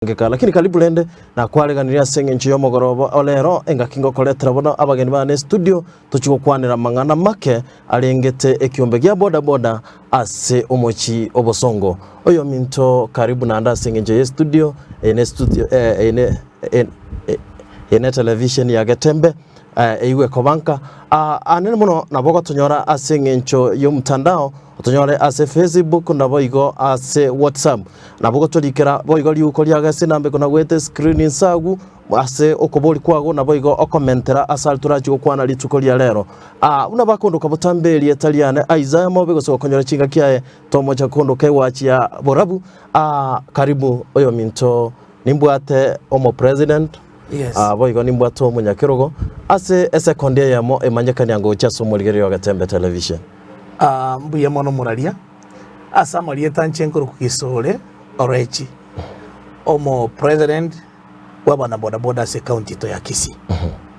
Lakini karibu lende na kwareganira senge nchiyo mogorobo olero engakingo koletera bono abageni bane studio tuchiko kwanira mangana make alengete ekiombe gya bodaboda ase omochi obosongo oyo minto karibu na anda senge nchiyo studio ene television ya Getembe eiwe kobanka anene muno nabogo tunyora asenge ncho yo mtandao tunyore ase Facebook na boigo ase WhatsApp nabogo tulikera boigo liuko lyagase nambe kuna gwete screen sagu ase okoboli kwago na boigo okommentera asalturachi okwana lituko lya lero una bakondo kabutambeli Italiane Isaiah mobego so konyora chinga kiae tomo cha kondo kewachi ya borabu karibu oyo minto nimbwate omo president. Yes. Boigo nimbwate omunyakirogo ase kondia yamo emanyekani yango chaso muligeri Getembe television. Mbuye mono muralia asa marieta nchenkuru kukisole orechi omo president wabana bodaboda se county to ya Kisii.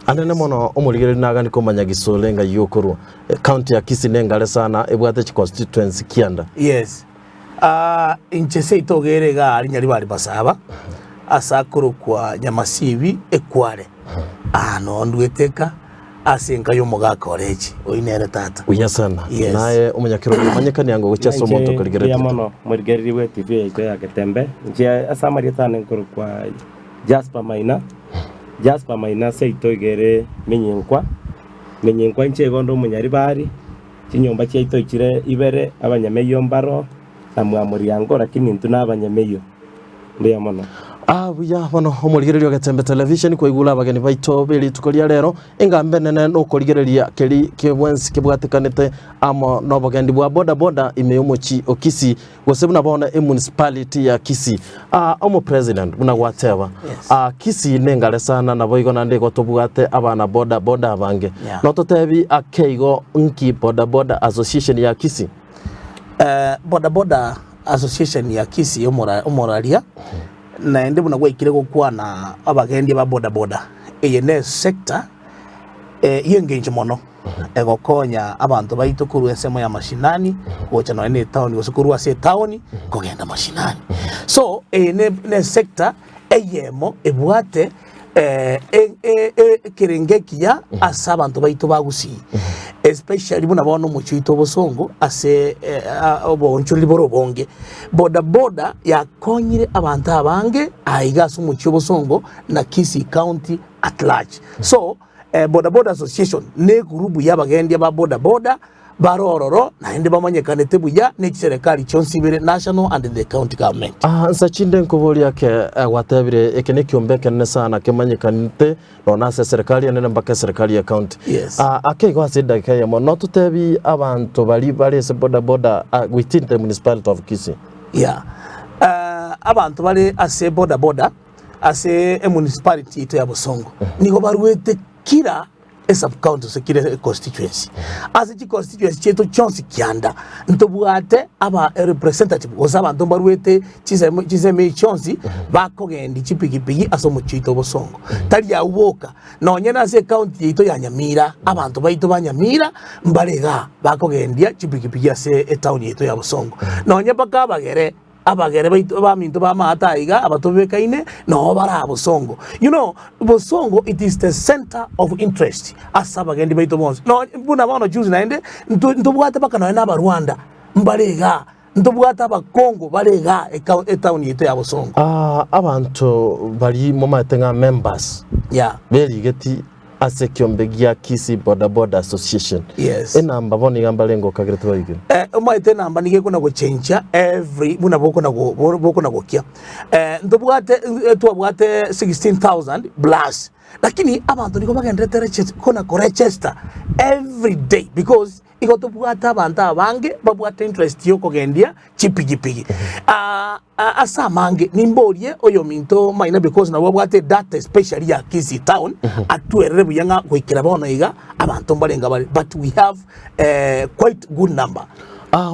Anene mono omuligeri naga nikomanya gisole nga yokuru county ya Kisii nengale sana ebwate chi constituency kianda. Yes. Inchese itogerega ali nyali bali basaba asa kuru kwa nyamasibi ekware. No ndweteka asenga yo mugaka orechi oinere tata uyasana. Yes. Naye umunyakiro manyekani yango guchaso moto kuligere ya mono muligeri we TV ya Getembe nje asa marieta nkuru kwa Jasper Maina se itogere menyenkwa nche gondo munyari bari kinyomba cya itoikire ibere abanyameyo mbaro namwamuri yango lakini ntuna abanyameyo ndiya mono buya bono omuligererio Getembe television ko igula abageni baito beli tukolia lero engambe nene no koligereria keli kebwensi kebwatekanete amo no bagendi bwa bodaboda imeyomochi okisi gosebuna bona municipality ya Kisii omo president buna whatever. Yes. Kisii nengale sana na boigo nande ko tobwate abana bodaboda abange. Yeah. No totebi akeigo nki bodaboda association ya Kisii. Bodaboda association ya Kisii omoralia na ende buna gwikire gukwana abagendi ba bodaboda eyene sector yengenje mono egokonya abantu baito kuru ensemo ya mashinani gocha no ene town gosukuru ase town kogenda mashinani so ne sector eyemo ebwate kirengekia asa abantu baito bagusi especially buna bono muchito bosongo ase obonchuri borobonge bodaboda yakonyire abantu abange aigaso muchito bosongo na Kisii county at large. So bodaboda association ne group yabagendi ba bodaboda barororo na ende bamanyekanete buya ne serikali chonsibire national and the county government. Nsachinde nkoboli yake watabire ekene kiombeke ne sana kemanyekanete no nase serikali ene mbaka serikali ya county. Yes. Akego asida kaya mo no tutebi abantu bali se bodaboda within the municipality of Kisii. Yeah. Abantu bali ase bodaboda ase municipality to ya Bosongo. Niko barwete kira sub county sekire constituency as a constituency cheto chonsi kianda ntobwate aba representative osaba ntombarwete chizeme chonsi bakogendi chipigipigi aso muchito bosongo tali ya uboka no nyena se county ito ya Nyamira abantu baito banyamira mbarega bakogendia chipigipigi ase town ito ya Bosongo no nyepaka abagere baito baminto bamataiga abatobekaine no bara Bosongo. You know Bosongo, it is the center of interest asabagendi baito bonse no buna bano juzi naende ntobwate baka no na Rwanda mbarega ntobwate abakongo barega town yito ya Bosongo abantu bari mu matenga members beri geti ase kiombegia Kisii Bodaboda Association. Yes. Enamba boni gamba lengo kagirete bayige. Umaite namba nige kuna go change every buna boko na go kia. Ndobwate twabwate 16,000 plus. Lakini abantu niko bagendere kuna ko register every day because iko tobwata abantu abange babwate interest yo kogendia chipigipigi. Asa mange nimborie oyo minto maina because na wabwate data especially ya Kisii town atwerere buyanga kwikira bono iga abantu mbalenga bali but we have quite good number.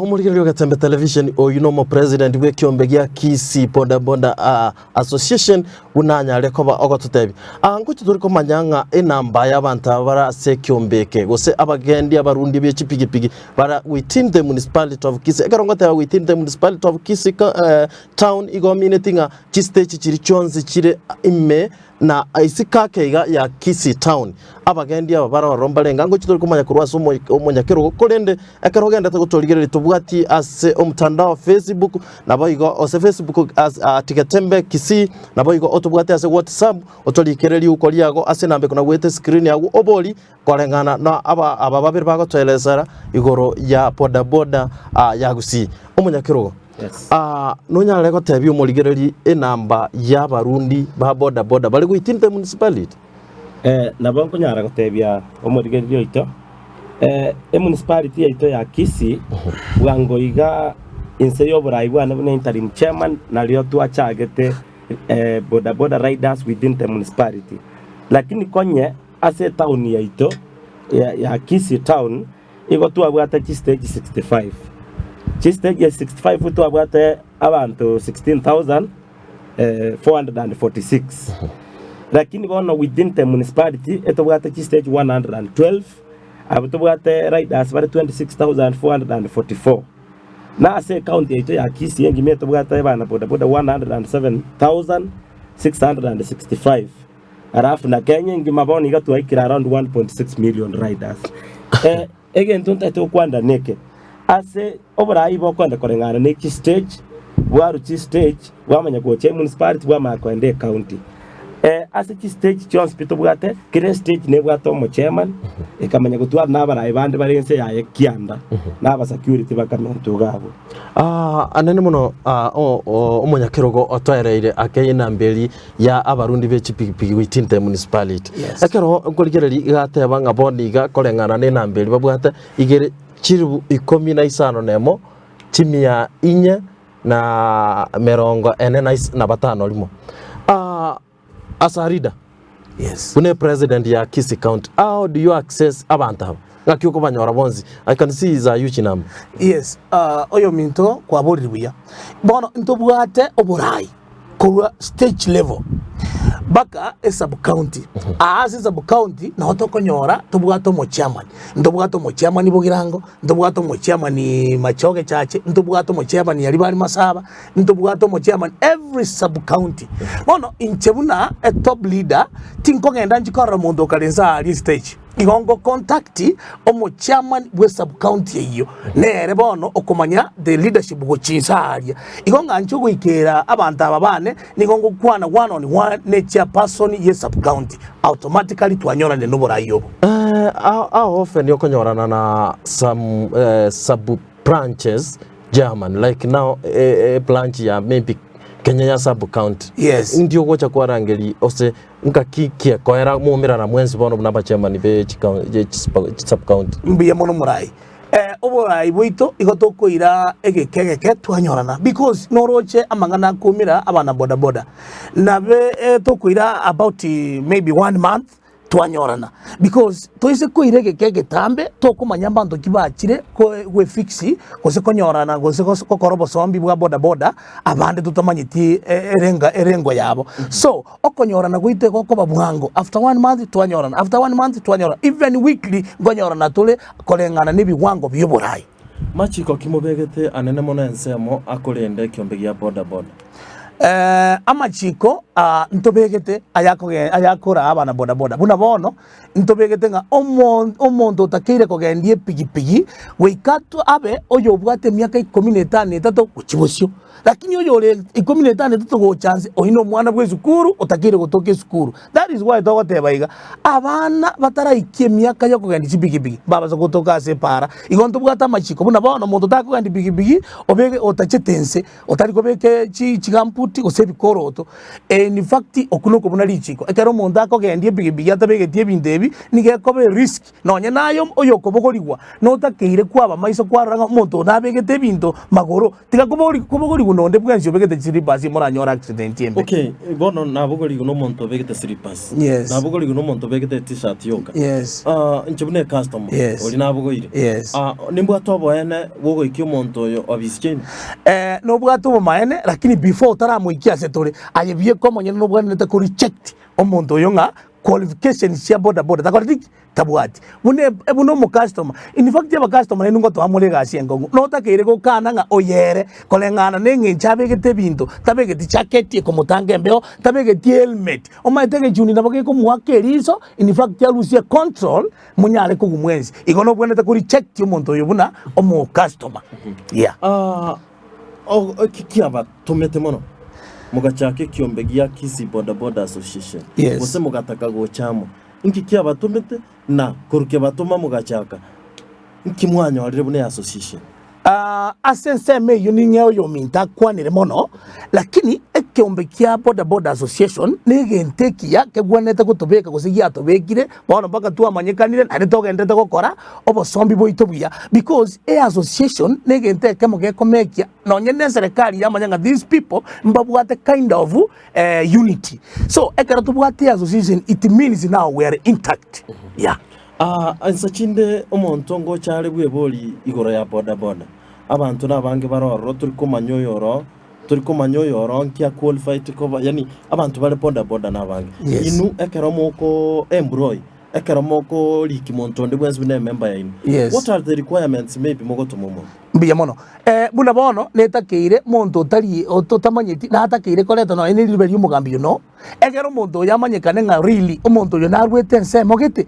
Umuligererio Getembe television o mo president we kiombegia Kisii Bodaboda association unanyare koba ogotutebi anguchi turi komanyanga enamba y'abantu bara sekyombeke gose abagendi abarundi b'echipigipigi bara within the municipality of Kisii ekarongote within the municipality of Kisii town igomine nga chistage chiri chonzi chire ime na isika keiga ya Kisii town abagendi abara barombarenga ngo kituri kumanya kurwasa umunyakero korende ekarogenda tugutorigerera tubwati ase omutandao Facebook naboigo ose Facebook as Agatembe Kisii naboigo otubwati ase WhatsApp otorikereri uko liago ase nambe kuna gwete screen yago oboli korengana na aba babiri bagotwelezera igoro ya Bodaboda ya Kisii umunyakero. Yes. Nunyale ko tebi umurigereri enamba y'abarundi ba Bodaboda bali within the municipality. Nabonko nyara ko tebia umurigereri yoito. Municipality yoito ya Kisii wango iga inse yoborai bwana bune interim chairman na lio tuachagete Bodaboda riders within the municipality. Lakini konye ase town yoito ya Kisii town igo tuabwata stage 65. Stage 65 utu abwate abantu 16,446. Lakini bono within the municipality eto bwate stage 112 abuto bwate riders bare 26,444. Na ase county ito ya Kisii yengi meto bwate bana bodaboda 107,665. Arafu na Kenya yengi maboni igatuaikira around 1.6 million riders. Again tunta ito kwanda neke ase oborai bokwenda korengana neki stage waruchi stage wamanya goche municipality wama kwende county ase ki stage chons pito bwate kire stage ne bwato mo chairman ekamanya gutwara nabarai bande barense yaye kianda naba security bakamento gabo anene muno omunyakirogo otwereire akeyina mbeli ya abarundi b'echipigipigi within the municipality ekero ngorigereri igateba ngaboniga korengana ne nambeli babwate igere chiribu 15 nemo chimia inye na merongo ene na batano limo asarida une president ya Kisii county how do you access abantu ngakyuko banyora bonzi I can see is a huge number oyo minto kwa boribuya bono ntobwate oborai kwa stage level baka sub county sub county na otokonyora tubwato mo chairman ndobwato mo chairman bogirango ndobwato mo chairman machoge chache ndobwato mo chairman yali bali masaba ndobwato mo chairman every sub county bono inchebuna a top leader tinkogenda njikora mondo kalenza ali stage igongo contact omo chairman we sub county iyo nere bono okomanya the leadership go chinsaria igonga nchugo ikera abantu ababane nigongo kwana one on one ne chairperson ye sub county automatically twanyora ne noborai yobo how often yokonyorana na some sub branches German like now a branch ya maybe Kenya sub county ndio gocha kwa rangeli ose nkakikia koera mumira na mwenzi bono naba chairman be sub county mbiye mono murai oborai boito igotoko ira egekegeke twanyorana because noroche amangana kumira abana bodaboda nabe tokuira about maybe 1 month twanyorana because toise koirege kege tambe tokumanya bantu kibachire ko we fixi kose konyorana kose kokorobo sombi bwa bodaboda abande tutamanyiti erengo yabo so okonyorana guite koko babwango after 1 month twanyorana after 1 month twanyorana even weekly ngonyorana tole kolengana nibi wango byoborai machiko kimobegete anene mono ensemo akorende kyombe ya bodaboda amachiko ntobegete ayakora abana bodaboda buna bono ntobegete nga omonto takire kogendie pigipigi weikatu abe oyo bwate miaka 15 kuchibosyo lakini oyo ole 15 go chance ohino mwana bwe zukuru otakire gotoke zukuru that is why togotebaiga abana bataraikie miaka yo kogendi pigipigi baba zogotoka separa igonto bwata amachiko buna bono monto takogendi pigipigi obege otachetense otarikobeke chigamputi osebikoroto in fact okunoko buna lichiko ekero monto akogendie pigipigi atabegetie bindebi nigekobe risk nonye nayo oyo kobogorigwa notakeire kwaba maiso kwaranga monto nabegete binto magoro tikakobogorigwa nonde bwenzi obegete slippers moranyora accident yembe okay bono nabogorigwa no monto obegete slippers nabogorigwa no monto obegete t-shirt yoga nchibune customer oli nabogoire nimbwa tobo ene wogo ikyo monto yo obischeni no bwato bo maene lakini before tara muikia setore ayebie komo nyene no bwana ko reject omuntu yonga qualifications cia bodaboda takoriti tabwati buno mu customer in fact ya customer ni ngo to amule gasi engongo no takire go kana nga oyere kolengana nengincha begete bintu tabegeti jacket ko mutange mbeo tabegeti helmet o maitege juni naboke ko muakerizo in fact ya lucia control munyale ko gumwenzi igono bwene takuri check omuntu yobuna o mu customer yeah kikiaba tumete mono mugachake kiombe gia Kisii Bodaboda Association gose mugataka gochamo kikiaba tumete na kuruke batuma mugachaka nkimwanya warire bune association asense me yuninyo yo minta kwanire mono lakini ekiombe kia Bodaboda Association negentekia kegwanete gutubeka gusigia atubekire bono mpaka tu amanyekanire na ritogendete gukora obosombi boito buya because association negenteke mugekomekia no nyene serikali yamanyanga these people mbabwate kind of unity so ekara tubwate association it means now we are intact yeah ansachinde omonto ngo cyare bweboli igoro ya bodaboda abantu nabange baroro turi kumanyoyoro nkia qualified cover yani abantu bale bodaboda nabange inu ekeromoko employee ekeromoko likimonto ndibwenzi bine member yainu what are the requirements maybe mogotomomo mbiya mono buna bono netakeire muntu tari ototamanyiti na atakeire koleto no ene liberi umugambi no egero muntu yamanyekane nga really umuntu yo narwete nsemo gete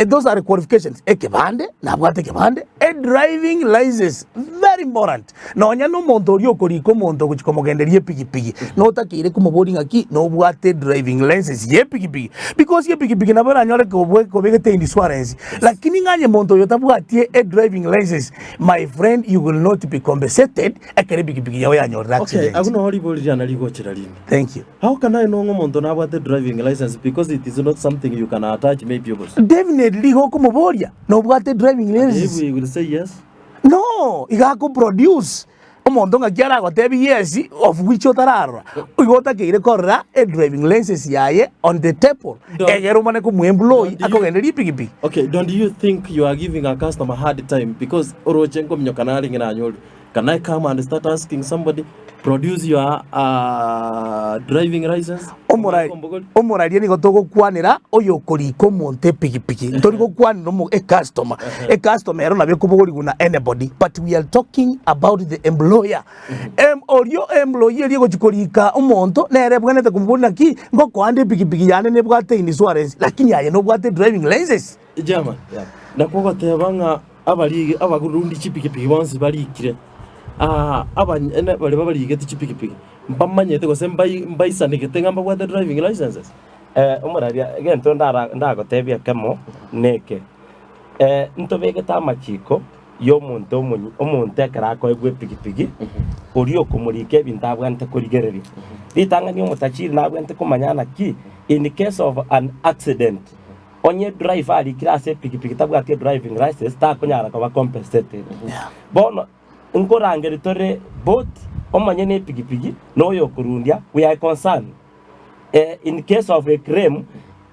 those are qualifications ekebande na bwate kebande driving license very important no nya no muntu ri okoriko muntu gukikomogenderie pigipigi no takeire kumubodinga ki no bwate driving license ye pigipigi because ye pigipigi na bara nyore ko begete insurance lakini nganye muntu yo tabwatie driving license my friend you will not be compensated akere yawe yanyorira accident. Okay, aguno hori bolira na ligo chiralini. Thank you. How can I know ngomonto na bwate driving license because it is not something you can attach maybe obos. Definitely go kumoboria no bwate driving license. If we will say yes. No, igako produce omonto ngakiara gotebi yes of which otarara igota keire korra driving license yaye on the table egero mane ko employee akogenderi pigipigi. Okay, don't you think you are giving a customer hard time because orochenko mnyokanali ngina nyoli can I come and start asking somebody produce your driving license omoraria ni gotogo kwanira oyo koriko monte pigipigi ntori go kwanira mo customer ero na bekubuguri guna anybody but we are talking about the employer orio employee eri go chikorika omonto nere bwanete kumbona ki ngo kwande pigipigi yane ne bwate insurance lakini yaye no bwate driving license jama na ko gotebanga abali abagurundi chipigipigi bonse barikire ene bali baligete chipigipigi mpamanyete gose mbaisandikete ngamba bwate driving licenses umuraria gento ndagotebia kemo neke ntobegeta amachiko yo omuntu ekarako egwe pigipigi uri okumurike bintabwante kurigereria ritangani omutachiri nabwante kumanyana ki in case of an accident onye driver ali class pigipigi tabwate driving license ta kunyara ko ba compensated bono nkorangere tore both omanyene pigipigi no yo kurundia we are concerned in case of a crime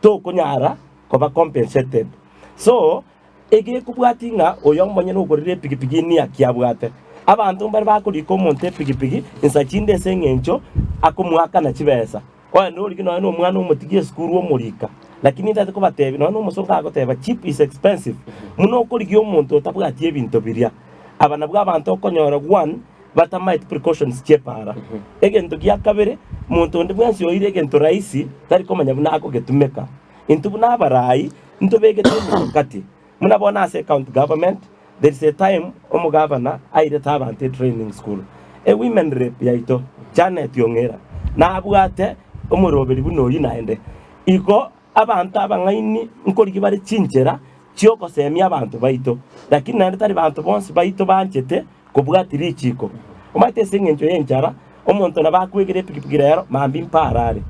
to kunyara ko ba compensated so ege kubwatinga oyo manyene ukorire pigipigi ni akiabwate abantu bari bakuriko monte pigipigi insachinde sengencho akumwaka na chibesa kwa no likino no mwana umutigie skuru omurika lakini ndate ko batebi no musonga agoteba cheap is expensive muno kurigyo omuntu tabwatie bintu biria abana bw'abantu okonyora one batamaite precautions chepara egento gya kabere muntu ndi bwansi oire egento raisi tari komanya bunako getumeka into buna barai into begete kati muna bona as account government there is a time omugavana aire tabante training school women rep yaito Janet Yongera na abwate omuroberi buno yinaende iko abantu abangaini nkoriki bari chinjera chioko semia abantu baito lakini nandi tari bantu bonse baito banchete kubwatiri chiko omate sengenjo yenjara omuntu nabakwegere pigipigi rero mambi mparare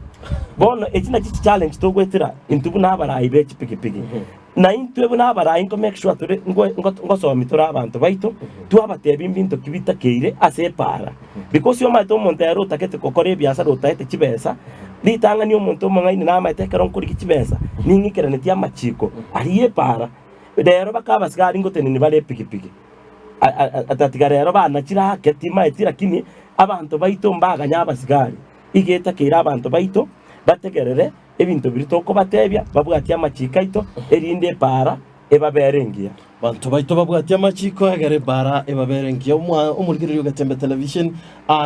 bono ekina chichi challenge to gwetira intubu nabarayi be pigipigi na intubu nabarayi ko make sure tore ngo somi tora abantu baito tu abatebi mbinto kibita keire ase para because yo maito omuntu yaro takete kokore biasa ro taete chibesa litanga ni omuntu mangaini na maite karon kuri kichibesa ningikerane tia machiko ariye para rero bakabasigara ingotene ni bare pigipigi atatigara rero bana kira ketima eti lakini abantu baito mbaga nyabasigari igeta kira abantu baito bategerere ebintu biri tokobatebya babwatia amachika ito erinde para ebaberengia bantu baito babwatia amachiko egere bara ebaberengia umurigiriro Gatembe television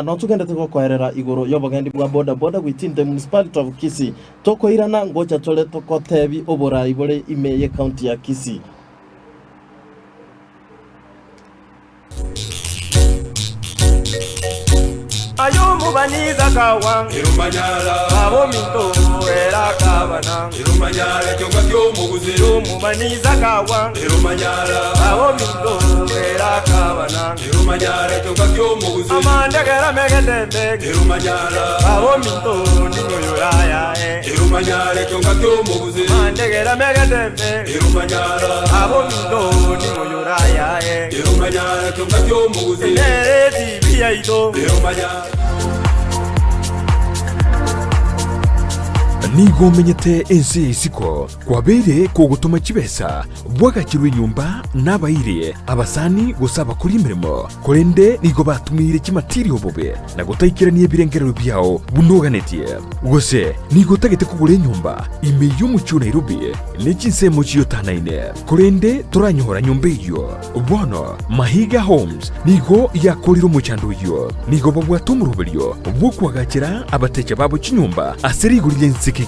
no tugendete gukwerera iguru yobogendi bwa bodaboda gwitinde municipality of Kisii tokoirana ngoja tole tokotebi oborai bore imeye county ya Kisii. Ayumu baniza kawang irumanyala abo minto era kabana irumanyala kyonga kyomuguzi yumu baniza kawang irumanyala abo minto era kabana irumanyala kyonga kyomuguzi amandagara megadende irumanyala abo minto ninyo yaya irumanyala kyonga kyomuguzi amandagara megadende irumanyala abo minto ninyo yaya irumanyala kyonga kyomuguzi nereti biyaito irumanyala nigo menyete ensi isiko kwabere kugutuma kibesa bwagakirwe nyumba nabaire abasani gusaba kuri imirimo kurende nigo batumire kimatiri obobe na gutaikiranie ebirengerero byao bunoganetie gose nigo tagete kugure nyumba imeyo mucyo Nairobi nekinsemo kiyotanaine kurende turanyohora nyumba iyo bono Mahiga Homes nigo yakoriro mu cyando iyo nigo babwatumurubelyo bwokwagakira abateja babo kinyumba aserigurire nsikigima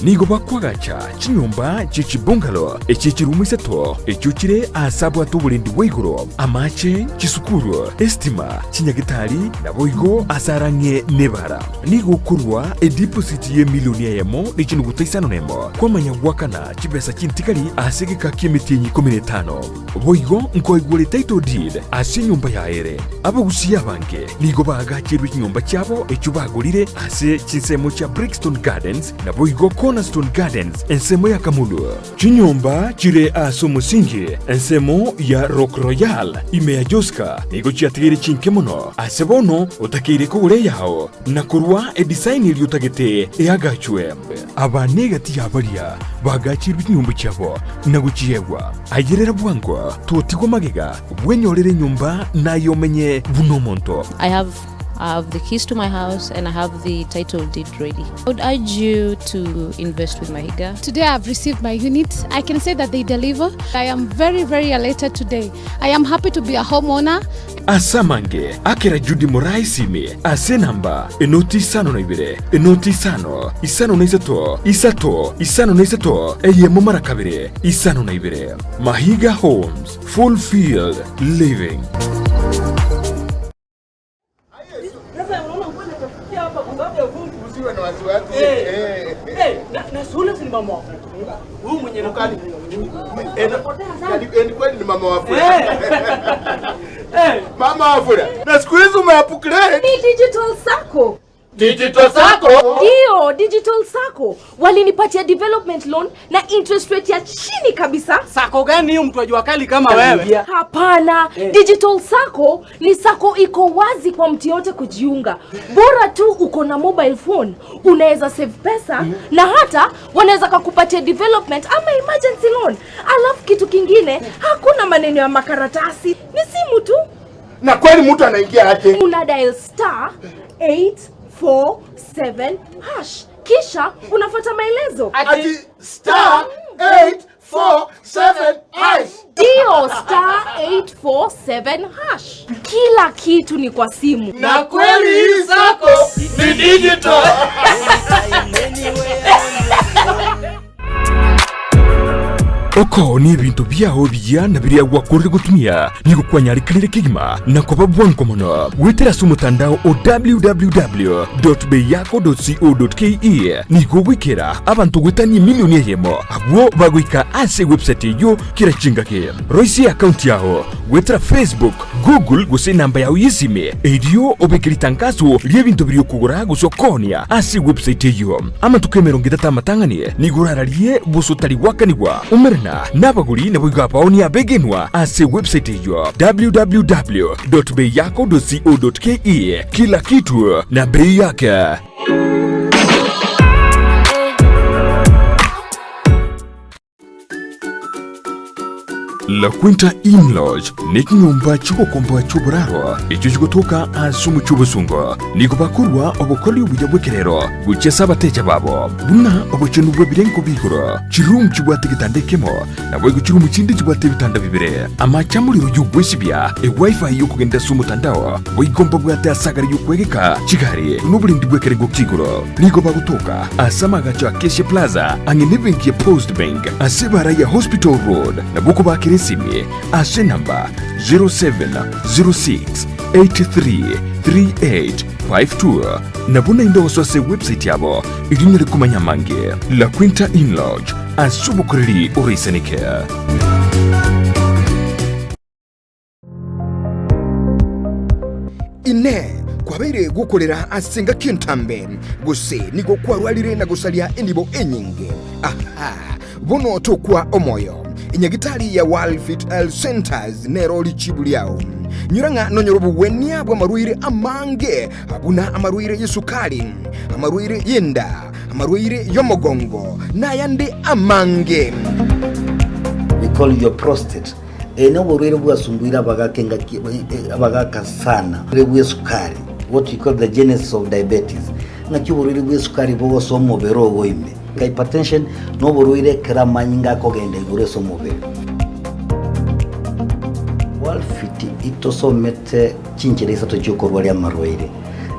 nigo bakwagacha kinyumba cy'ikibungalo ekikirumu iseto ecyukire asabu atubulindi weiguro amache kisukuru estima kinyagitari naboigo asaranye nebara nigo kurwa deposit ye milioni yemo n'ikinu gutaisano nemo kwamanya gwakana kibesa kintikali asegeka kimitenyi 15 boigo nkoigure title deed ase nyumba yaere abagusiya bange nigo bagakirwe kinyumba cyabo ecyubagurire ase kinsemo cya Brixton Gardens na boigo Cornerstone Gardens ensemo ya Kamulu kinyumba kire aso musingi ensemo ya Rock Royal ime ya Joska nigo cyategere kinkemono asebono utakire kugure yaho na kurwa design iliyo tagete yagachwe abanegati yabaria bagakirwe kinyumba cyabo naguciyegwa agerera bwango totigo magega bwenyorere nyumba nayo menye bunomonto. I have the keys to my house and I have the title deed ready. I would urge you to invest with Mahiga. Today I've received my unit. I can say that they deliver. I am very, very elated today. I am happy to be a homeowner. Asamange akera Judy Morai sime ase namba enoti isano na ibere enoti isano na isato eyemo mara kabere isano na ibere. Mahiga Homes, fulfilled living. Na sule si mama wafu. Huyu mwenye nakali. Kweli ni mama wafu. Mama wafu. Na siku hizi umeupgrade. Ni digital sacco. Digital sacco? Ndio, digital sacco. Walinipatia development loan na interest rate ya chini kabisa. Sacco gani hiyo mtu ajua kali kama wewe? Hapana, digital sacco ni sacco iko wazi kwa mtu yote kujiunga. Bora tu uko na mobile phone, unaweza save pesa na hata wanaweza kukupatia development ama emergency loan. Alafu kitu kingine, hakuna maneno ya makaratasi. Ni simu tu. Na kweli mtu anaingia aje? Una dial *847# kisha unafuata maelezo. Ati *847#. Ndio, *847#. Kila kitu ni kwa simu. Na kweli hii sako ni digital. Oko ni ebintu byaho bijana biriya gwakorera gutumia nigo kwanyarikanire kigima na kwa babwanko mono wetera su mutandao www.beyako.co.ke nigo wikera abantu gwetani milioni yemo abwo bagwika ase website yo kirachinga ke roisi account yaho wetera Facebook Google guse namba yaho yisime edio obekiri tangazo lyebintu biriyo kugura gusokonia ase website yo ama tukemeronge datamatanganie nigo rararie busotari wakaniwa umerna nabaguri nabwiga paoni abegenwa ase website yo www.beyako.co.ke kila kitu na bei yake. La Quinta Inn Lodge ni kinyumba chigukomba chuburaro icho chigutuka asumu chubusungo niko bakurwa obukoli ubuya bwekerero buchesa abateja babo buna obuchenu bwebirengo biguro chirum chibwate gitandekemo nabwo guchirumu chindi chibwate bitanda bibire amachamuliro y'ubwesibya wifi yo kugenda sumutandao bwigomba bwate asagara y'ukwegeka chigari n'ubulindi bwekerego kiguro niko bagutuka asamaga cha Kisii Plaza angene benki ya Post Bank asebara ya Hospital Road na buko bakiresimi ase namba 0706833852 na buna indo waswase website yabo irinyere kumanya mange La Quinta Inn Lodge asubukuriri urisenike. Ine kwabeire gukorera asenga kintambe guse niko kwarwalire na gusalia endibo enyinge bono tokwa omoyo inyagitari ya World Fit Health Centers nero lichibuliao nyuranga nonyorobu wenia bwa maruire amange abuna amaruire yesukali amaruire yenda amaruire yomogongo na yande amange. We call your prostate eno borwere bwasumbuira abagaka sana bwe sukari, what we call the genesis of diabetes ngaki borwere bwe sukari bo so mobero boime hypertension no borwere kramanyinga kogenda igure so mobero walfiti itosomete chinchereza tochokorwa ya marwaire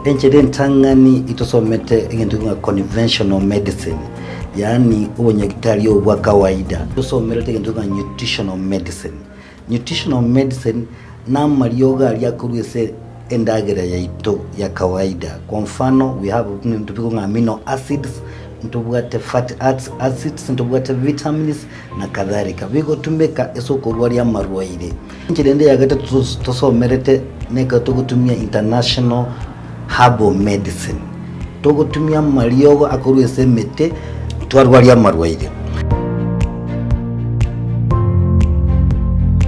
enchede ntangani itosomete egento nga conventional medicine yani ubonyagitari obwa kawaida itosomete egento nga nutritional medicine. Nutritional medicine na marioga aliakurwese endagera ya ito ya kawaida. Kwa mfano we have ntubiko amino acids, ntubwate fatty acids, ntubwate vitamins na kadhalika. Bigo tumbeka esokorwa ya marwaire. Nchirende ya gata tosomerete neka togutumia international herbal medicine. Togutumia marioga akurwese mete twarwa ya marwaire.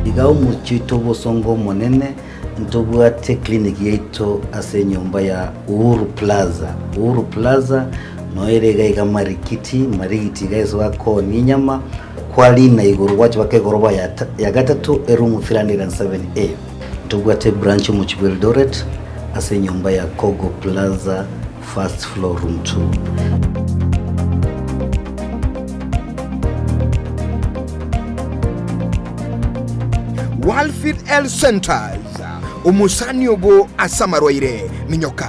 Igao muchito bosongo monene ntobwate clinic yeito ase nyumba ya Uhuru Plaza. Uhuru Plaza noerega iga marikiti guys wako ninyama kwali na iguru wacho bakegoroba ya gatatu room 307A. Ntobwate branch mu Eldoret ase nyumba ya Kogo Plaza first floor room 2. World Fit Health Centers umusani ogo asamarwaire minyoka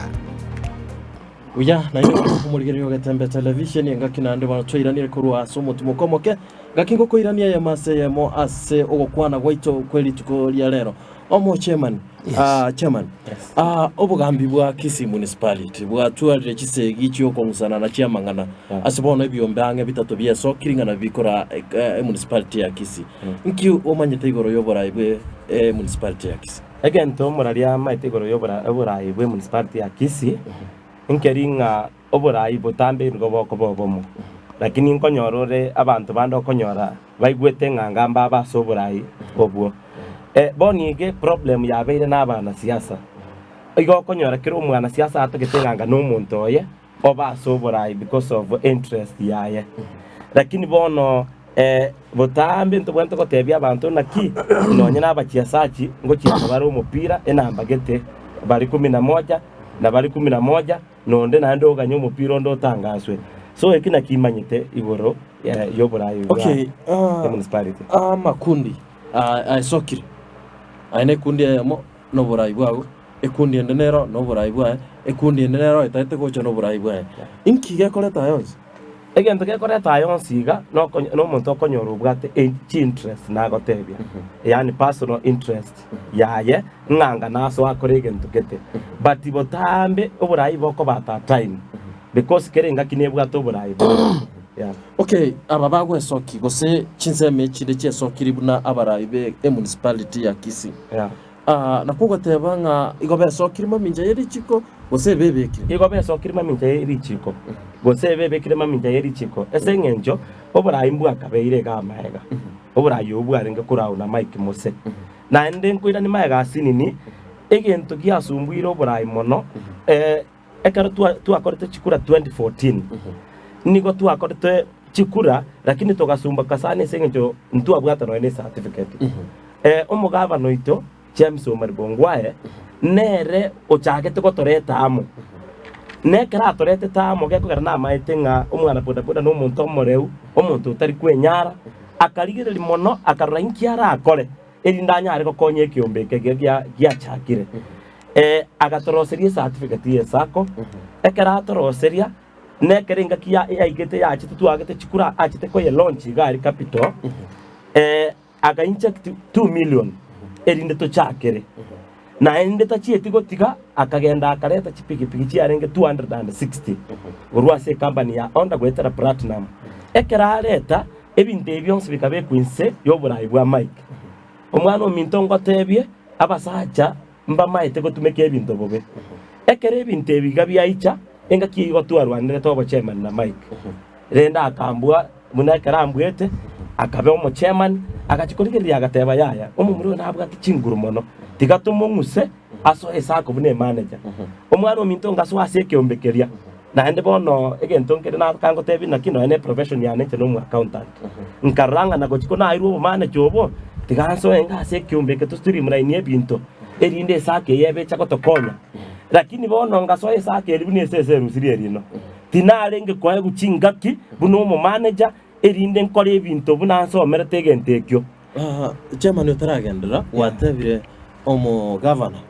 uya na ino kumurigero gatembe television ngakinande banatwiranire kuru asomo tumukomoke ngakingo ko irania ya mase ya mo ase ogokwana gwaito kweli tuko lya lero omo chairman. Chairman, obugambi bwa Kisii municipality bwa tuarire kisegi cyo kongusana na chiamangana asibona ebyombe ange bitatu bya sokiringa na bikora municipality ya Kisii. Nki omanyete igoro yobora ibwe municipality ya Kisii. Again to moralia maite igoro yobora ibwe municipality ya Kisii. Nkeringa obora ibotambe ngo bokobomo. Lakini nkonyorore abantu bando konyora baigwete ngangamba basoborai obwo. Bonige problem ya beire n'abana siasa igo konyora kiro umwana siasa atagitenganga n'umuntu oye oba soborai because of interest yaye lakini bono botambe ntobwento kotebya abantu naki nonye n'abakiasachi ngo kintu bari umupira enamba gete bari 11 na bari 11 nonde nande oganya umupira ndo tangaswe so ekina kimanyite igoro yoborai okay municipality makundi sokiri aine kundi yamo no burai bwago ekundi endenero no burai bwa ekundi endenero itate gocho no burai bwa inki gekoreta yonse egento gekoreta yonse iga no muntu okonyora ubwate interest na gotebia yani personal interest yaye nganga naso akore egento gete but botambe oburai boko bata time because kerenga kinebwato burai yeah. Okay, ababagwe soki gose chinseme chide che sokiri buna abaraibe municipality ya Kisii. Yeah. Nakugo tebanga igobe sokiri maminja yeri chiko gose bebekire. Igobe sokiri maminja yeri chiko. Gose bebekire maminja yeri chiko. Esengenjo oburai mbu akabeire ga maega. Oburai obu arenge kurauna Mike Mose. Na ende nkwira ni maega asinini egento giasumbuiro oburai mono ekara tu akorete chikura 2014. Nigo tu akorete chikura lakini togasumba kasane sengejo ntu abwata no ne certificate omugava noito James Omaribongwae nere ochagete gotoreta amo nekera atorete tamo gekugera na maite nga omwana bodaboda no muntu omoreu omuntu utari kwenyara akarigirira mono akarora inkiara akore erindanya ari gokonye kiombeke gya chakire agatoroseria certificate ye sako ekera atoroseria nekerenga kia aigete ya chitu agete chikura achite ko ye launch gari capital aga inject 2 million erinde to chakire na ende tachieti gotiga akagenda akareta chipikipiki chiarenge 260 urwase company ya onda gwetera platinum ekera areta ebinte byonse bikabe kwinse yoburayi bwa mike omwana omintongo tebye abasacha mba maite gotumeke ebinto bobe ekere ebinte bigabya icha enga kiyo twarwanire tobo chairman na mike renda akambwa munakera ambwete akabe omo chairman akachikorigirira agateba yaya omumuri nabwo atichinguru mono tigatumo nguse aso esako bune manager omwana omintongo aso asekyombikeria na ende bono egentonkere na kango tebi na kino ene profession ya nete no accountant nkaranga na gochiko na iru manager obo tiganso enga asekyombike to stream line ebinto erinde sake yebe chakotokonya lakini bono ngaso esake eribune sese rusiri rino tinarenge kwa guchingaki buno mo manager erinde nkore ebinto bunanso merete gentekyo chairman utaragendera watebire omo governor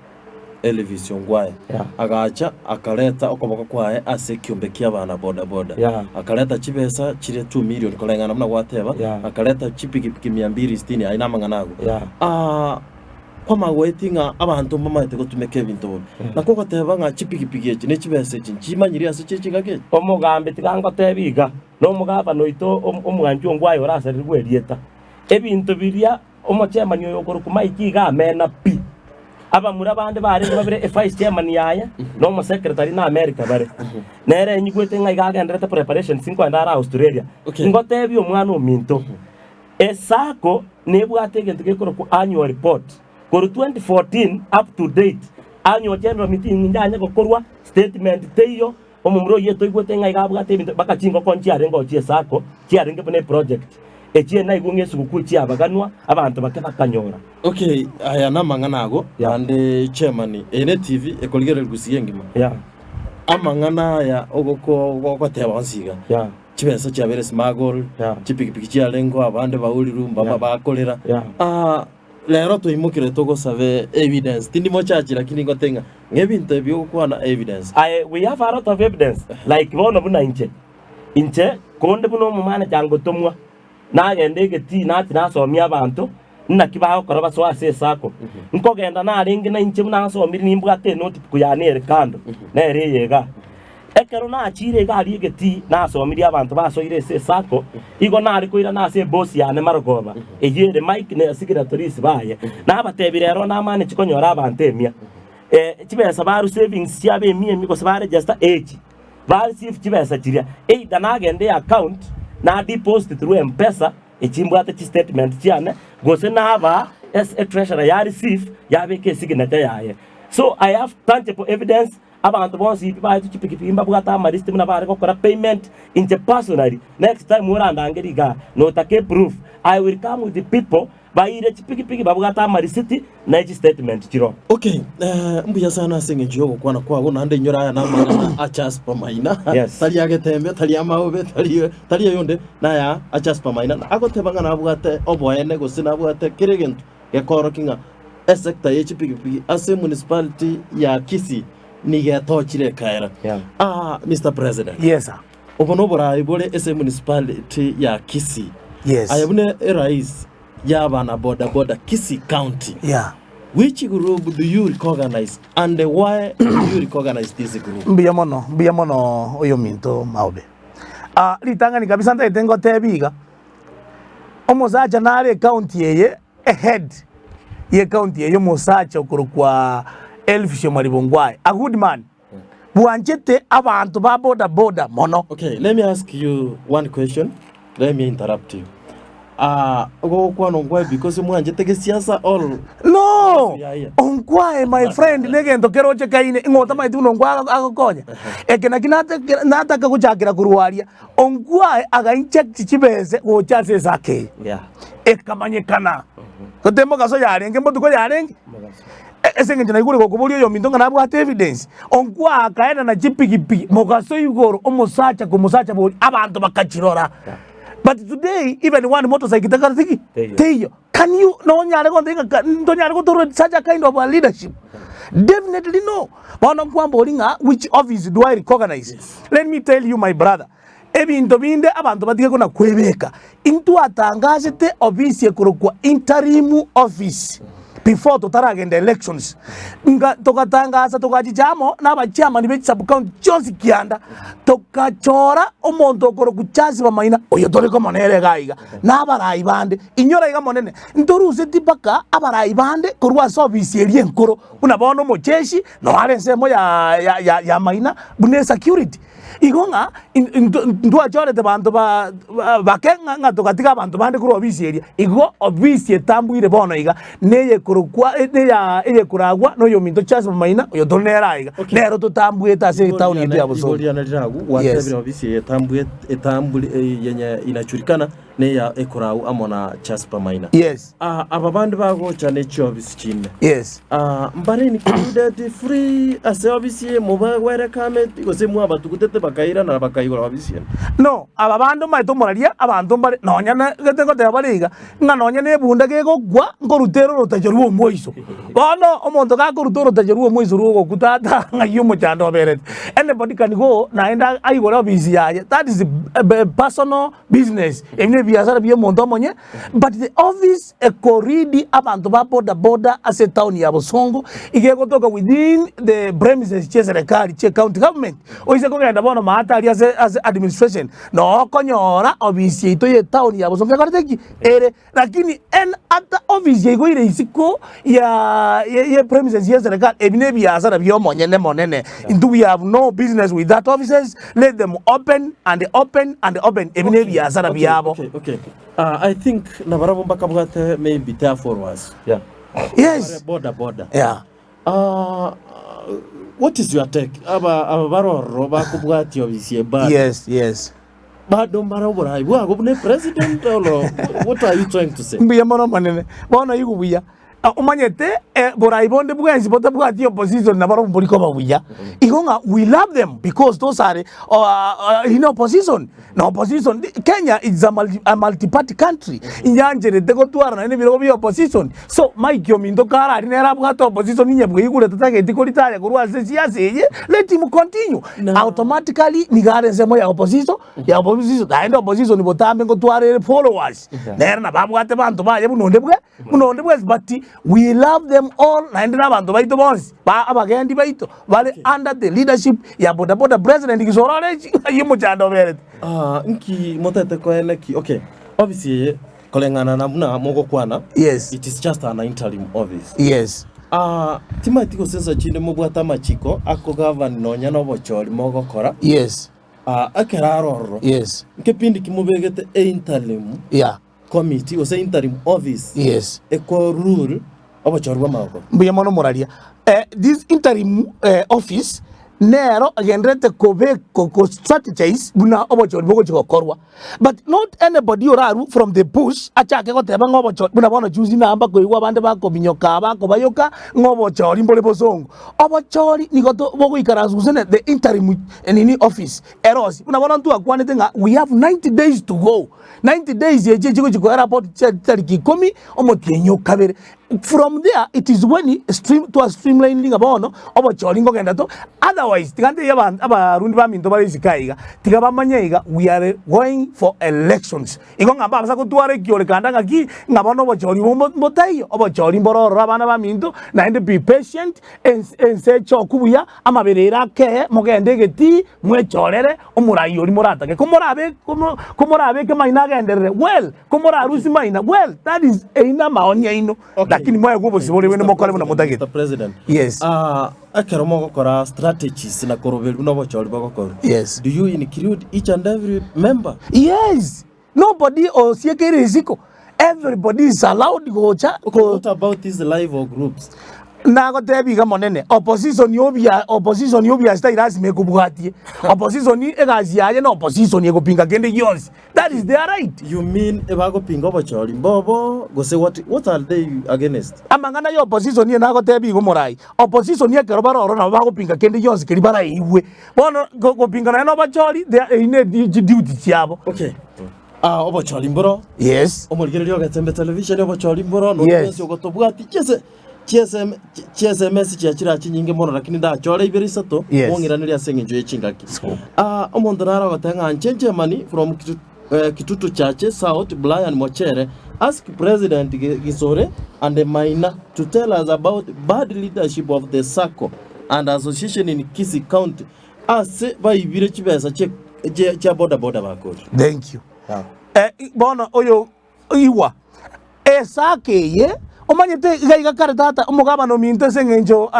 Elvision Ngwae agacha akareta okoboko kwae ase kiumbe kia bana bodaboda akareta chibesa chire 2 million kolengana muna gwateba akareta chipikipiki 260 aina manganago kwa magwetinga abantu mamaite gotumeke ebinto na koko teba nga chipikipiki echi ne chibesa echi chimanyiri ase chechigage omugambe tigango tebiga no mugaba noito omwanju Ngwae orasari gwerieta ebinto biria omochemani oyo gorukuma ikiga mena pi aba murabande bari babire vice chairman yaya no mo secretary na America bare nere nyigwete nga igagendera preparation 5 ndara Australia ngotebi omwana ominto esako nebwate gento gekoro ku annual report koru 2014 up to date annual general meeting ndanya gokorwa statement teyo omumuro yeto igwete nga igabwate ebinto bakachingo konchi arengo chi esako chi arenge bone project echie na igunge sukukuchi abaganwa abantu bakanyora aya namanganago ande chairman ene TV ekoligere gusiyengima amangana ya ogoko goteba onsiga chibesa chabere smagol chipikipiki chialengo abande bauriru baba bakolera lero tuimukire togosabe evidence tindimo chachi lakini ngotenga ngebinto byo kwana evidence we have a lot of evidence like bono buna inche konde buno mumane jango tomwa na gendege ti nati nasomia abantu nakibaho koraba so ase sako nkogenda na ringi na inche buna nasomiri nimbwate noti kuyanere kando na ereyega ekero na achire gari egeti nasomiri abantu basoire ase sako igo nari koira na ase boss yane marogoba eyere mike ne secretaries baye na abatebire ero na mane chikonyora abantu emia chibesa baru savings chiabe emia miko se bare register age bari sif chibesa chiria either na agende account na deposit through M-Pesa echimbwate chi statement chiane gose na aba as a treasurer ya receive ya beke signature yaye so I have tangible evidence abantu bonsi ba chipikipiki mbabwata amalist muna bare gukora payment in the personally next time urandangeriga no take proof I will come with the people baire chipikipiki babwata amalisiti na echi statement chiro mbuya sana singe jiyo kwana kwa nande nyora ya namangana achas pamaina tali agetembe tali amaobe tali yonde na ya achas pamaina agotebanga nabwate oboene gosina abwate kiregentu gekorokinga sector ye chipikipiki ase municipality ya Kisii nigetochire kaera Mr. President yes sir obono borai bole ese municipality ya Kisii ayabune rais yabana bodaboda Kisii County which group do you recognize and why do you recognize this group mbiya mono oyo minto maube litangani kabisa ndaitengo tebiga omosacha nare county yeye ahead ye county ye mosacha okurukwa Elvision Maribongwae a good man buanchete abantu ba bodaboda mono let me ask you one question, let me interrupt you. go kwa nongwa because mwanje tege siasa all no onkwae my friend negento keroche kaine ingota maitu nongwa agokonya ekena kinate nataka kuchakira kurwaria onkwae againcheck chichibese gochase zake ekamanyekana kotembo gaso yarenge mbotu ko yarenge ese ngene naigure gokuburio yo minto ngana bwa evidence onkwa akaenda na chipigipigi mogaso igoro omusacha kumusacha bo abantu bakachirora. But today, even one motorcycle, can you no such a kind of leadership? Definitely no. Which office do I recognize? Yes. Let me tell you, my brother. Into abantu batige kuna kwebeka into atangazete office kurukwa interim office before tutaragenda elections nga tokatangaza tokajichamo n'abachairman be sub county cyose kianda tokachora omonto okoro kuchazi bamaina oyo tore ko monere gaiga n'abarayi bande inyora iga monene ntoruze tipaka abarayi bande kurwa service eri enkoro unabona mocheshi no arensemo ya maina bune security igonga ndwa chore de bantu bakenga nga tokatika abantu bande kuri office eri igo office etambuire bono iga neye kurukwa eye kuragwa no yo minto chase maina yo tonera iga nero tutambuye tase town yetu ya Busogo igori anaragu watabira office etambule yenye inachurikana ne ya ekurau amona chaspa maina. Yes. Ababandi bago cyane cyo office chine. Yes. Mbare ni candidate free as office muba welcome gose mu abatugutete bakaira na bakayigora office. No, ababandi maito moraria abantu mbare nonyana gete gote abariga nga nonyana ebunda gego gwa ngorutero rotajeruo moiso. Bono omonto ga korutoro rotajeruo moiso rugo kutata nga yumo chando beret. Anybody can go na enda ayigora office yaye. That is a personal business. Biashara biye mondo monye but the office ekoridi abantu ba bodaboda as a town ya Busogo igego toka within the premises che serikali che county government oise ko ngenda bono maatari as administration no konyora office ito ye town ya Busogo karteki ere lakini en ata office yego ire isiko ye premises ye serikali ebine biashara biyo monye ne monene do we have no business with that offices, let them open and open and open ebine biashara biyabo. Okay. I think Navarabo Bakabwate maybe therefore was. Yeah. Yes. Bodaboda. Yeah. What is your take? Yes. But don't matter what I was president or what are you trying to say? Umanyete boraibonde bwenzi bote bwati opposition na baro mbuliko babuya igonga we love them because those are in opposition. No opposition Kenya is a multi-party country inyanjere tego twara na biro bi opposition so Mike Yomindo kara ari nera bwato opposition nye bwigure tatage tikolitaya kurwa siasa ye let him continue automatically nigarenzemo ya opposition the end opposition botambe ngo tware followers nera na babwate bantu baye bunonde bwe but we love them all na ndina bantu baito bonsi ba abagendi baito bale under the leadership ya Bodaboda president Kisii yimo chando beret nki motete ko eleki okay obviously kolengana na muna mogo kwana. Yes, it is just an interim office. Yes. Timatiko sensa chinde mubwata machiko ako govern nonya no bochori mogo kora. Yes. Akeraroro. Yes. Kepindi kimubegete interim. Yeah. Committee or say interim office. Yes. Eko rule obochorwa mako. Mbuyamono moralia. This interim office nero agendrete kobe ko strategize buna obochori bogo chikorwa but not anybody oraru from the bush achake ko teba ngobochori buna bono juzi namba ko iwa bande bako binyoka bako bayoka ngobochori mbole Bosongo obochori nigoto bogo ikarasuzene the interim nini office erosi buna bono ntu akwanete nga we have 90 days to go 90 days yeje chiko chiko airport tariki 10 omotienyo kabere. From there it is when streamlining abono obochori ngogenda to otherwise tigande yabantu abarundi baminto barizikaiga tigabamanyeiga we are going for elections igonga baba kutware kyole kanda ngaki ngabono obochori mbotayo obochori mbororo abana baminto na be patient and say chokubuya amaberera ke mogende geti mwechorere omurayi ori moratake komorabe ke maina genderere well komorarusi maina well that is eina maonya ino. Lakini moyo gubo sibole wene mokole muna mutagete. President. Yes. Akero moko kora strategies na korobelu no bochori bagokoro. Yes. Do you include each and every member? Yes. nobody osieke riziko. Everybody is allowed gocha. Okay, what about these live or groups? Na go tebi ga monene opposition yobia style lazima kubwatie opposition egazi yaje na opposition yegopinga kende yonsi. That is their right. You mean ebago pinga bocholi bobo go say what are they against? Amangana yo opposition ye na go tebi go morai opposition ye kero baroro na bago pinga kende yonsi keri bara iwe bono go pinga na no bacholi they ine duty cyabo. Okay. Obocholi mboro. Yes. Omulgererio gatembe television obocholi mboro no yes. Ogotobwati chese message yakira kinyinge mono lakini ndachora ibiri sato mongiranira sengenjo yechingaki. Omuntu nara gotenga nchenje mani from Kitutu Chache South Brian Mochere ask President Gisore and the Maina to tell us about bad leadership of the SACCO and association in Kisii County. Ase baibire chibesa cha bodaboda bakora. Thank you. Bono oyo iwa esakeye omanyete gaiga karetata omugabano minte sengenjo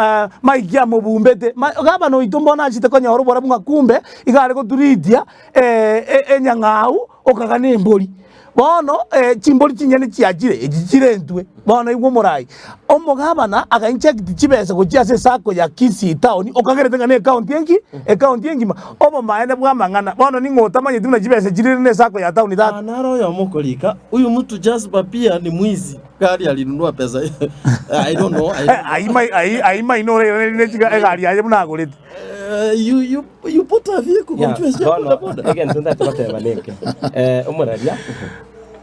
maikia mubumbete gabano itumbona achite konya orobora bunga kumbe igare goturidia enyang'au okagana embori bono chimbori chinyene chiachire egichire ntwe bono igwo murai omugabana againcheck chibesa gochiase sako ya Kisii town okagerete ngane account yengi obo maene bwa mangana bono ningota manye tuna chibesa chirire ne sako ya town that naro ya mokolika uyu mtu just papia ni mwizi gari alinunua pesa. I don't know. I might know ne chiga gari aje munagorete. You put a vehicle boda again tunda tubateba neke umuraria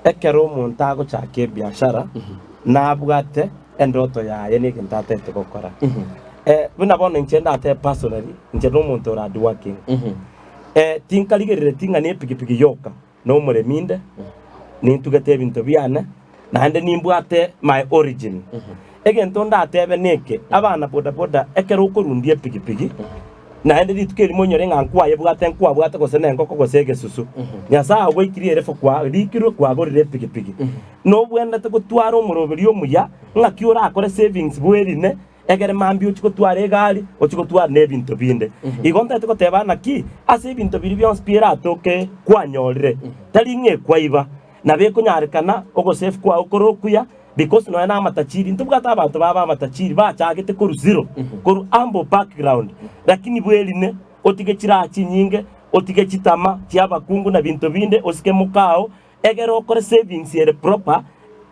ekero umuntu agochake biashara nabwate endoto yaye niki ntatete gukora buna bono nchenda ate personally nchendo umuntu uradi working tinkaligirire tinga ne pigipigi yoka no mureminde nintugete bintu byane nande nimbwate my origin again tonda atebe neke abana bodaboda ekero ukorundie pigipigi na ende ditukeli monyore ngankwa yebwate nkwa bwate gosene ngoko gosege susu nyasa wikiriere fo kwa dikirwe kwa gorire pigipigi no bwenda te gutwara umurobiri omuya ngakiura akore savings bwerine egere mambi uchikotwara egari uchikotwara nebinto binde igonta te gotebana ki ase ibinto biri byo spira atoke kwanyorire tari nye kwaiba na bekunyarikana ogo save kwa okorokuya because no na matachiri ntubwata abantu baba matachiri bachagete koru zero koru ambo background lakini bweline otige kirachi nyinge otige kitama cy'abakungu na binto binde osike mukao egero okore savings yere proper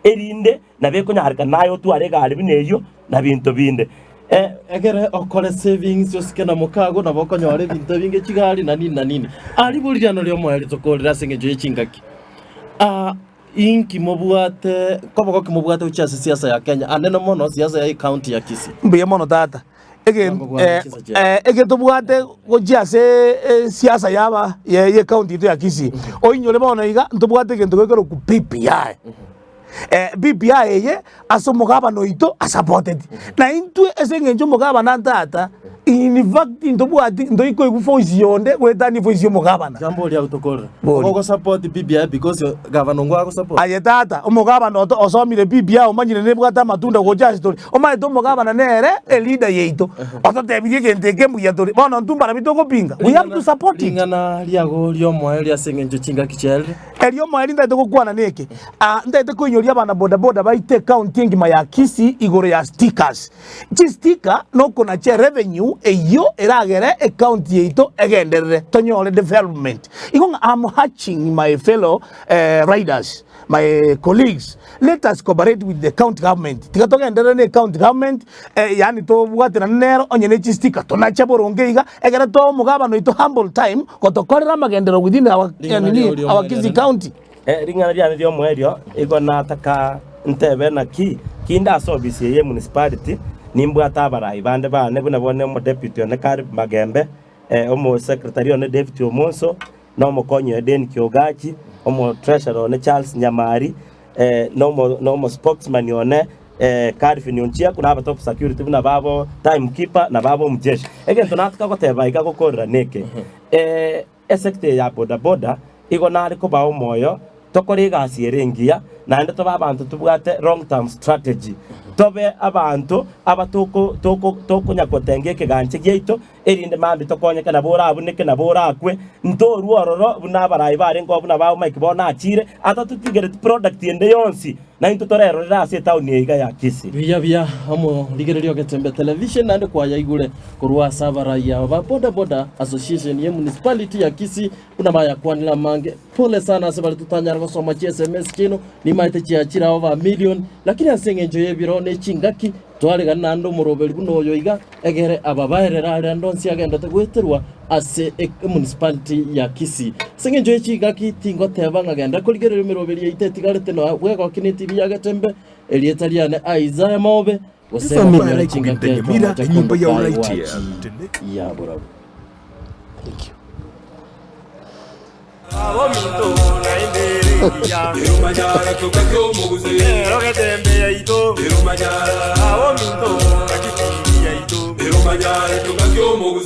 erinde na bekunyarika nayo tware gari bineyo na binto binde egere okore savings osike na mukago na bokonyore binto binge kigari na nini ari burirano ryo mwari tokorera sengejo yechingaki inki mobwate koboko kimobwate uchase siasa ya Kenya aneno mono siasa ya county ya Kisii mbiye mono tata ege tobwate gochiase siasa yaba ye county to ya Kisii oinyore bono iga ntobwate gento gekero ku PPI BBI ye aso mugabano ito supported na intwe esengenjo mugabana tata in fact ntobwati ndoiko igufoisi yonde wetani voisi mugabana jambo lya utokora ogo support BBI because governor ngwa go support aye tata umugabana osomire BBI omanyire nebwata matunda goja story omaye to mugabana nere a leader yeito ototebirie genteke muya tori bono ntumbara bitoko pinga we have to support it ngana lyago lyo moyo lya sengenjo chinga kichele elio moyo ndete gukwana neke ndete kunyoria bana bodaboda baite county ngima ya Kisii igoro ya stickers chi sticker no kuna che revenue eyo eragere account yeito egenderere tonyore development igonga I'm hatching my fellow riders my colleagues let us cooperate with the county government tikatogendere ne county government yani to bwatira nero onyene chi sticker tonacha boronge iga egere to mugabano ito humble time kotokorera magendero within our Kisii county ringana rya ryo mwerio igona ataka ntebe na kinda service ye municipality nimbwata abarai bande bane buna bone mo deputy ne kar magembe omo secretary ne deputy omonso no mo konyo Eden Kyogachi omo treasurer ne Charles Nyamari no mo spokesman yone Karifini onchia kuna aba top security buna babo timekeeper na babo mjeshi again tunataka goteba iga gukora neke sector ya bodaboda igona ariko bawo moyo tokore gasi erengia na ende to babantu tubwate long term strategy tobe abantu aba toko nyakotenge keganche gyeito erinde mambi tokonyeka nabora abuneke nabora akwe ntoru ororo buna barayi bare ngo buna bawo mike bona achire atatutigere product yende yonsi na into torero rase town yiga ya Kisii bia amo ligererio Gatembe television nande kwa yaigure kurwa sabara ya Bodaboda association ya municipality ya Kisii kuna baya kwanila mange pole sana asebali tutanyara gosoma SMS kino ni maite chiachira over million lakini asenge njoye birone chingaki twari nando muroberi kuno yoiga egere ababaherera ari ndonsi agenda tegweterwa ase municipality ya Kisii senge njoye chingaki tingo teba ngagenda kuligerero miroberi itetigarete no wego kiniti bya Gatembe elietaliane Isaiah Mobe family chingaki mira nyumba ya uraiti ya bora. Thank you. Abo minto na indere ya Irumanyara tukakyo muguze Rogetembe ya ito Irumanyara abo minto kakiti ya ito Irumanyara tukakyo muguze